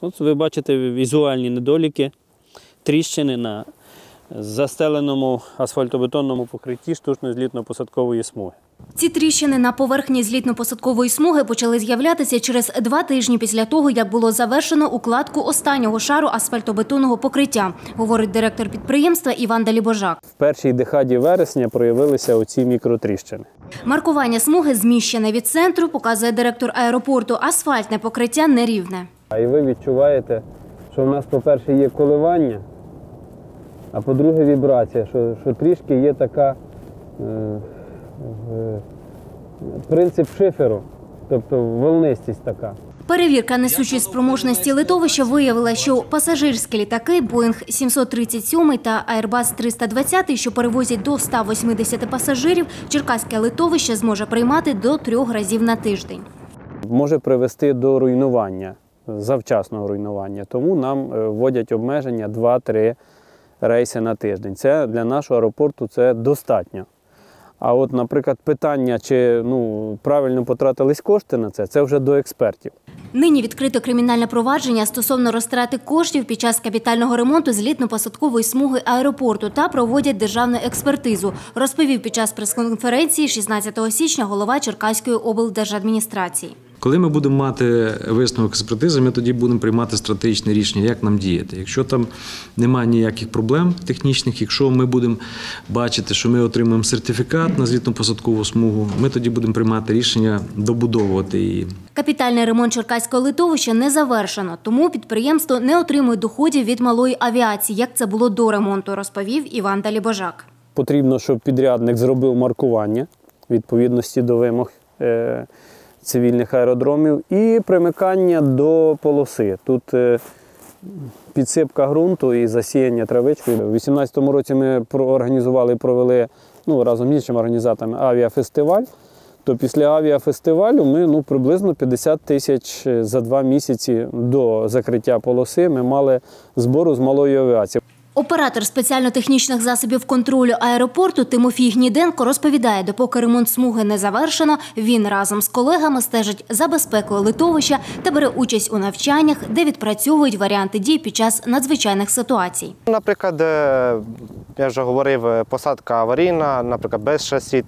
От ви бачите візуальні недоліки, тріщини на застеленому асфальтобетонному покритті штучної злітно-посадкової смуги. Ці тріщини на поверхні злітно-посадкової смуги почали з'являтися через 2 тижні після того, як було завершено укладку останнього шару асфальтобетонного покриття, говорить директор підприємства Іван Далібожак. В першій декаді вересня проявилися оці мікротріщини. Маркування смуги зміщене від центру, показує директор аеропорту. Асфальтне покриття нерівне. І ви відчуваєте, що в нас, по-перше, є коливання, а по-друге, вібрація, що трішки є така принцип шиферу, тобто волнистість така. Перевірка несучої спроможності литовища виявила, що пасажирські літаки Boeing 737 та Airbus 320, що перевозять до 180 пасажирів, черкаське литовище зможе приймати до 3 разів на тиждень. Може привести до руйнування, завчасного руйнування, тому нам вводять обмеження 2-3 рейси на тиждень. Це для нашого аеропорту це достатньо. А от, наприклад, питання, чи правильно потратились кошти на це вже до експертів. Нині відкрито кримінальне провадження стосовно розтрати коштів під час капітального ремонту злітно-посадкової смуги аеропорту та проводять державну експертизу, розповів під час прес-конференції 16 січня голова Черкаської облдержадміністрації. Коли ми будемо мати висновок експертизи, ми тоді будемо приймати стратегічне рішення, як нам діяти. Якщо там немає ніяких проблем технічних, якщо ми будемо бачити, що ми отримаємо сертифікат на злітно-посадкову смугу, ми тоді будемо приймати рішення добудовувати її. Капітальний ремонт черкаського литовища не завершено, тому підприємство не отримує доходів від малої авіації, як це було до ремонту, розповів Іван Далібожак. Потрібно, щоб підрядник зробив маркування відповідності до вимог цивільних аеродромів і примикання до полоси. Тут підсипка ґрунту і засіяння травичкою. У 2018 році ми організували і провели разом з іншими організаторами авіафестиваль. То після авіафестивалю ми приблизно 50 тисяч за 2 місяці до закриття полоси ми мали збору з малої авіації. Оператор спеціально-технічних засобів контролю аеропорту Тимофій Гніденко розповідає, допоки ремонт смуги не завершено, він разом з колегами стежить за безпекою литовища та бере участь у навчаннях, де відпрацьовують варіанти дій під час надзвичайних ситуацій. Наприклад, я вже говорив, посадка аварійна, наприклад, без шасі.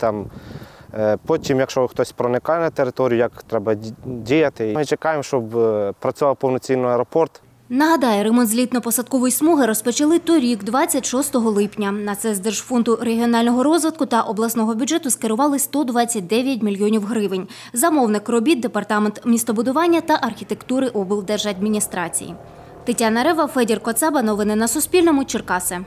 Потім, якщо хтось проникає на територію, як треба діяти. Ми чекаємо, щоб працював повноцінно аеропорт. Нагадаю, ремонт злітно-посадкової смуги розпочали торік, 26 липня. На це з Держфонду регіонального розвитку та обласного бюджету скерували 129 мільйонів гривень. Замовник робіт – Департамент містобудування та архітектури облдержадміністрації. Тетяна Рева, Федір Коцаба. Новини на Суспільному. Черкаси.